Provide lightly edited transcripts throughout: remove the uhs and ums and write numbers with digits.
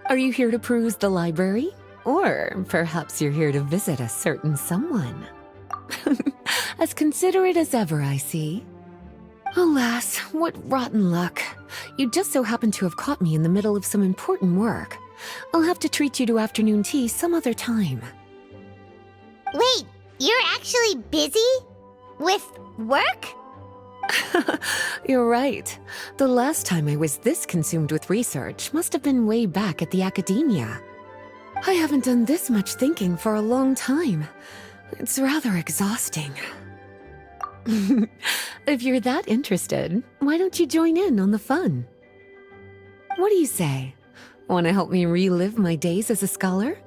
Are you here to peruse the library? Or perhaps you're here to visit a certain someone? As considerate as ever, I see. Alas, what rotten luck. You just so happen to have caught me in the middle of some important work. I'll have to treat you to afternoon tea some other time. Wait, you're actually busy? With work? You're right. The last time I was this consumed with research must have been way back at the academia. I haven't done this much thinking for a long time. It's rather exhausting. If you're that interested, why don't you join in on the fun? What do you say? Want to help me relive my days as a scholar?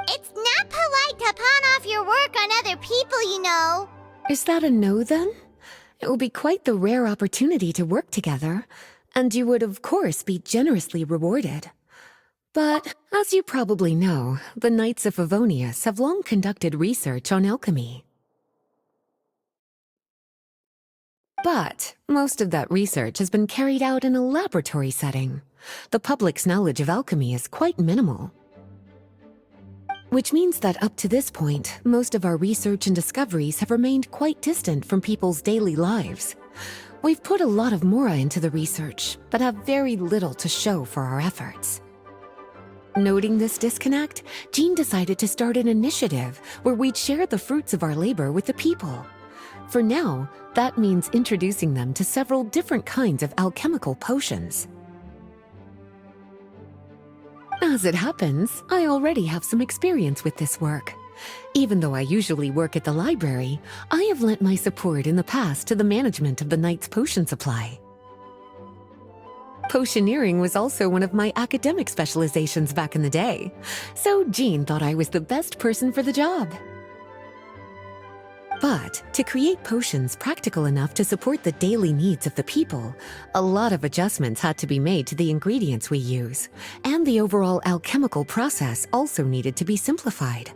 It's not polite to pawn off your work on other people, you know. Is that a no, then? It will be quite the rare opportunity to work together, and you would, of course, be generously rewarded. But, as you probably know, the Knights of Favonius have long conducted research on alchemy. But most of that research has been carried out in a laboratory setting. The public's knowledge of alchemy is quite minimal. Which means that up to this point, most of our research and discoveries have remained quite distant from people's daily lives. We've put a lot of mora into the research, but have very little to show for our efforts. Noting this disconnect, Jean decided to start an initiative where we'd share the fruits of our labor with the people. For now, that means introducing them to several different kinds of alchemical potions. As it happens, I already have some experience with this work. Even though I usually work at the library, I have lent my support in the past to the management of the Knight's potion supply. Potioneering was also one of my academic specializations back in the day, so Jean thought I was the best person for the job. But to create potions practical enough to support the daily needs of the people, a lot of adjustments had to be made to the ingredients we use, and the overall alchemical process also needed to be simplified.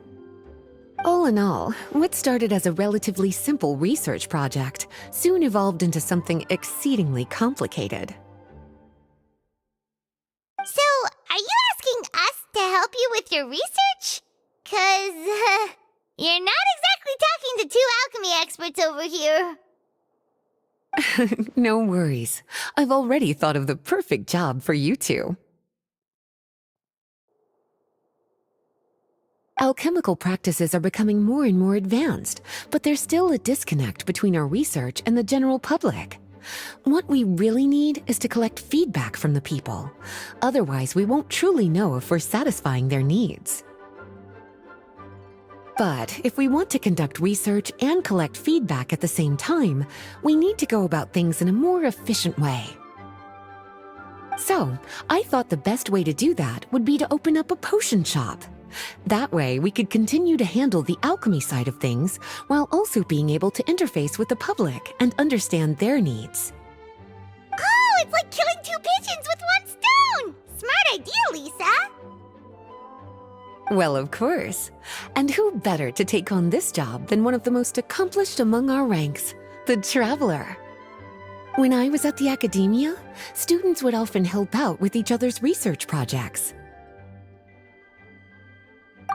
All in all, what started as a relatively simple research project soon evolved into something exceedingly complicated. So, are you asking us to help you with your research? 'Cause, you're not exactly talking to two alchemy experts over here. No worries. I've already thought of the perfect job for you two. Alchemical practices are becoming more and more advanced, but there's still a disconnect between our research and the general public. What we really need is to collect feedback from the people. Otherwise, we won't truly know if we're satisfying their needs. But if we want to conduct research and collect feedback at the same time, we need to go about things in a more efficient way. So, I thought the best way to do that would be to open up a potion shop. That way, we could continue to handle the alchemy side of things while also being able to interface with the public and understand their needs. Oh, it's like killing two pigeons with one stone! Smart idea, Lisa! Well, of course. And who better to take on this job than one of the most accomplished among our ranks, the Traveler? When I was at the academia, students would often help out with each other's research projects.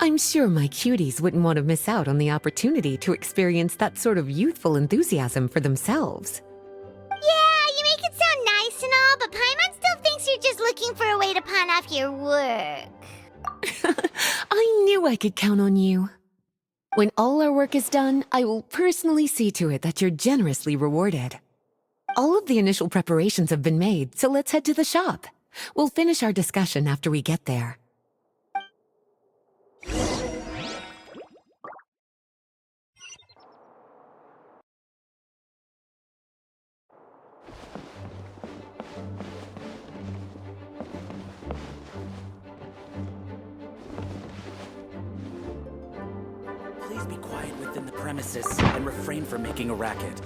I'm sure my cuties wouldn't want to miss out on the opportunity to experience that sort of youthful enthusiasm for themselves. Yeah, you make it sound nice and all, but Paimon still thinks you're just looking for a way to pawn off your work. I knew I could count on you. When all our work is done, I will personally see to it that you're generously rewarded. All of the initial preparations have been made, so let's head to the shop. We'll finish our discussion after we get there. Please be quiet within the premises and refrain from making a racket.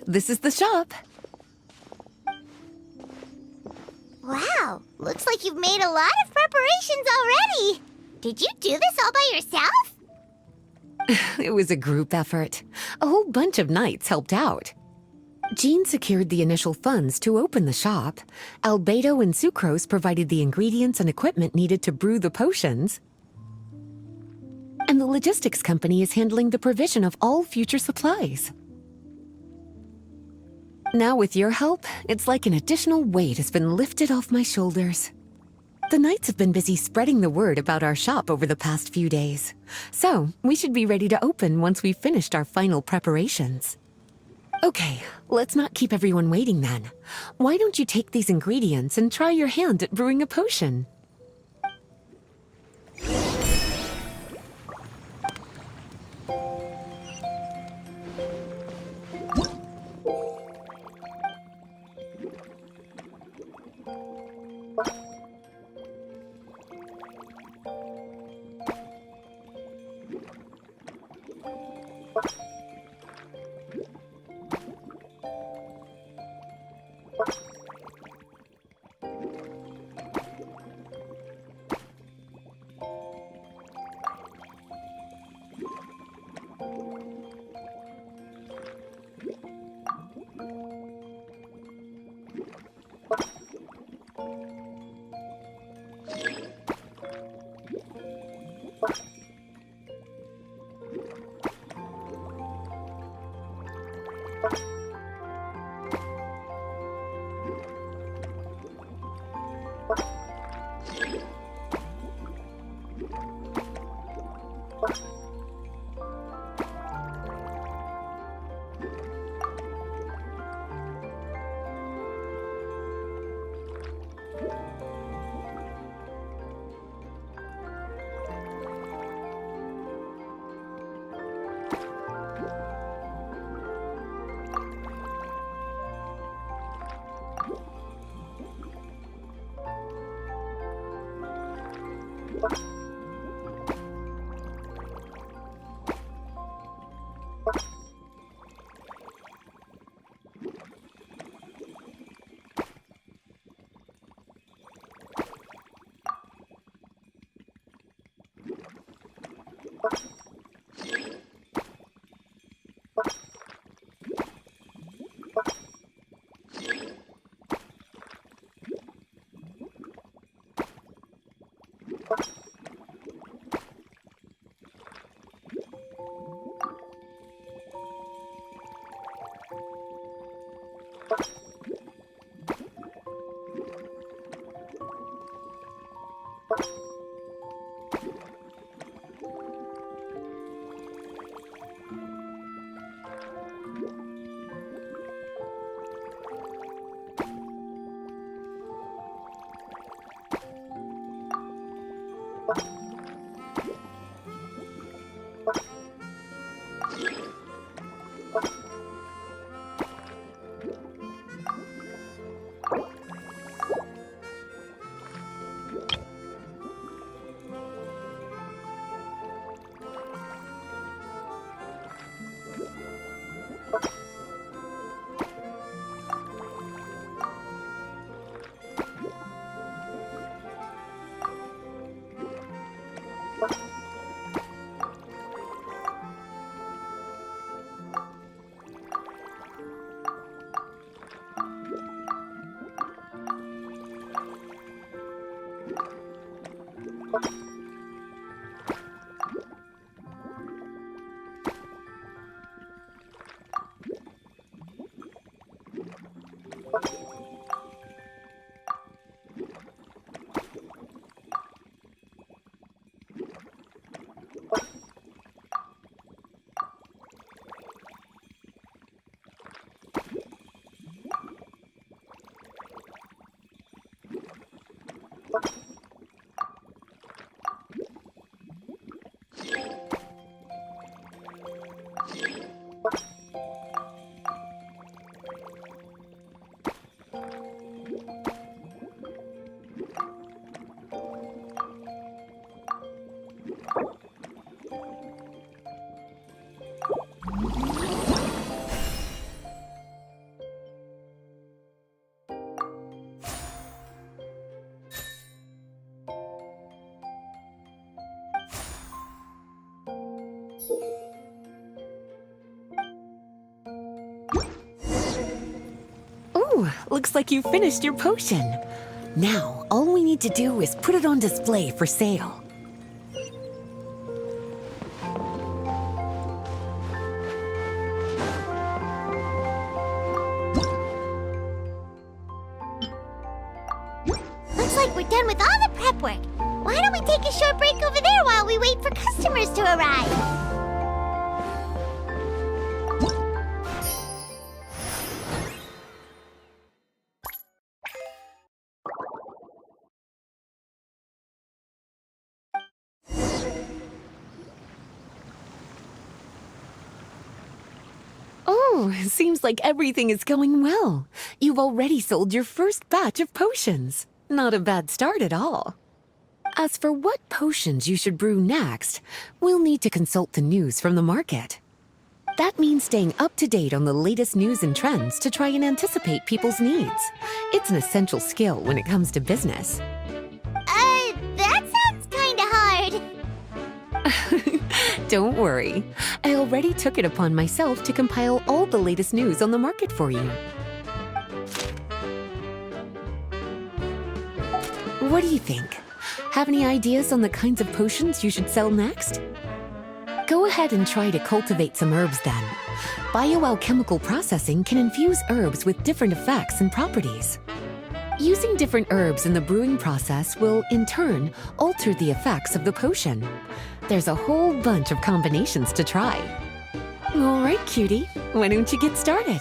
this is the shop. Wow, looks like you've made a lot of preparations already. Did you do this all by yourself? It was a group effort. A whole bunch of knights helped out. Jean secured the initial funds to open the shop. Albedo and Sucrose provided the ingredients and equipment needed to brew the potions. And the logistics company is handling the provision of all future supplies. Now with your help, it's like an additional weight has been lifted off my shoulders. The knights have been busy spreading the word about our shop over the past few days. So, we should be ready to open once we've finished our final preparations. Okay, let's not keep everyone waiting then. Why don't you take these ingredients and try your hand at brewing a potion? Whew, looks like you finished your potion. Now, all we need to do is put it on display for sale. Looks like we're done with all the prep work. Why don't we take a short break over there while we wait for customers to arrive? Oh, seems like everything is going well. You've already sold your first batch of potions. Not a bad start at all. As for what potions you should brew next, we'll need to consult the news from the market. That means staying up to date on the latest news and trends to try and anticipate people's needs. It's an essential skill when it comes to business. That sounds kinda hard. Don't worry. I already took it upon myself to compile all the latest news on the market for you. What do you think? Have any ideas on the kinds of potions you should sell next? Go ahead and try to cultivate some herbs then. Bioalchemical processing can infuse herbs with different effects and properties. Using different herbs in the brewing process will, in turn, alter the effects of the potion. There's a whole bunch of combinations to try. All right, cutie, why don't you get started?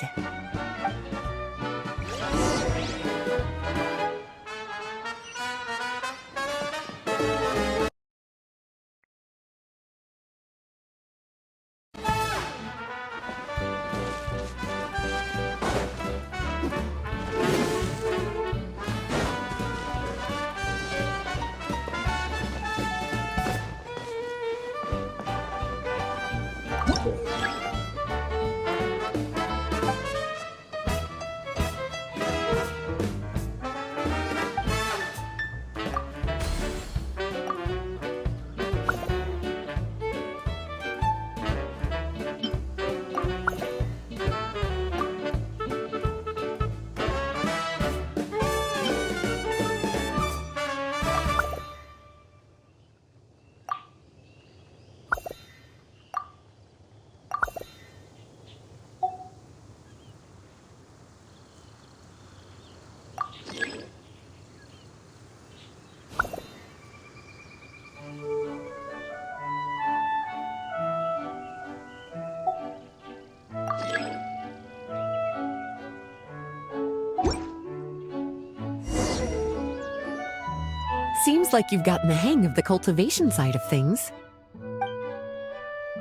Seems like you've gotten the hang of the cultivation side of things.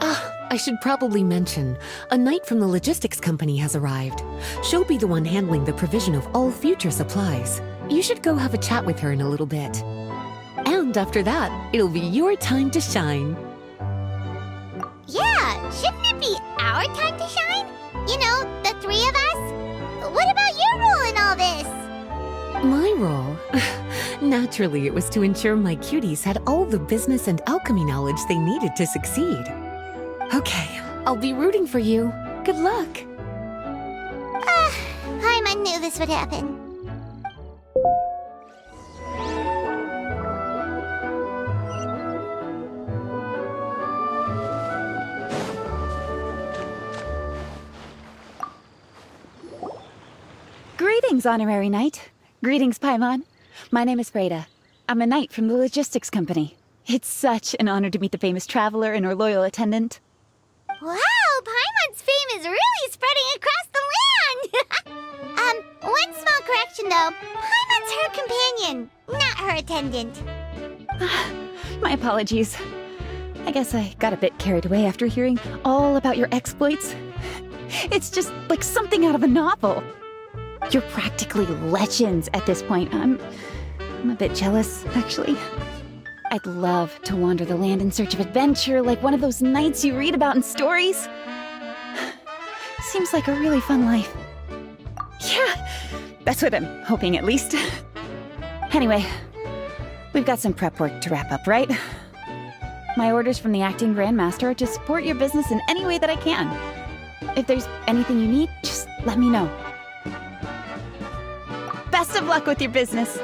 I should probably mention, a knight from the logistics company has arrived. She'll be the one handling the provision of all future supplies. You should go have a chat with her in a little bit. And after that, it'll be your time to shine. Yeah, shouldn't it be our time to shine? You know, the three of us? What about your role in all this? My role? Naturally, it was to ensure my cuties had all the business and alchemy knowledge they needed to succeed. Okay, I'll be rooting for you. Good luck. I knew this would happen. Greetings, Honorary Knight. Greetings, Paimon. My name is Freda. I'm a knight from the logistics company. It's such an honor to meet the famous traveler and her loyal attendant. Wow, Paimon's fame is really spreading across the land! One small correction though. Paimon's her companion, not her attendant. My apologies. I guess I got a bit carried away after hearing all about your exploits. It's just like something out of a novel. You're practically legends at this point. I'm a bit jealous, actually. I'd love to wander the land in search of adventure like one of those knights you read about in stories. Seems like a really fun life. Yeah, that's what I'm hoping at least. Anyway, we've got some prep work to wrap up, right? My orders from the acting grandmaster are to support your business in any way that I can. If there's anything you need, just let me know. Best of luck with your business.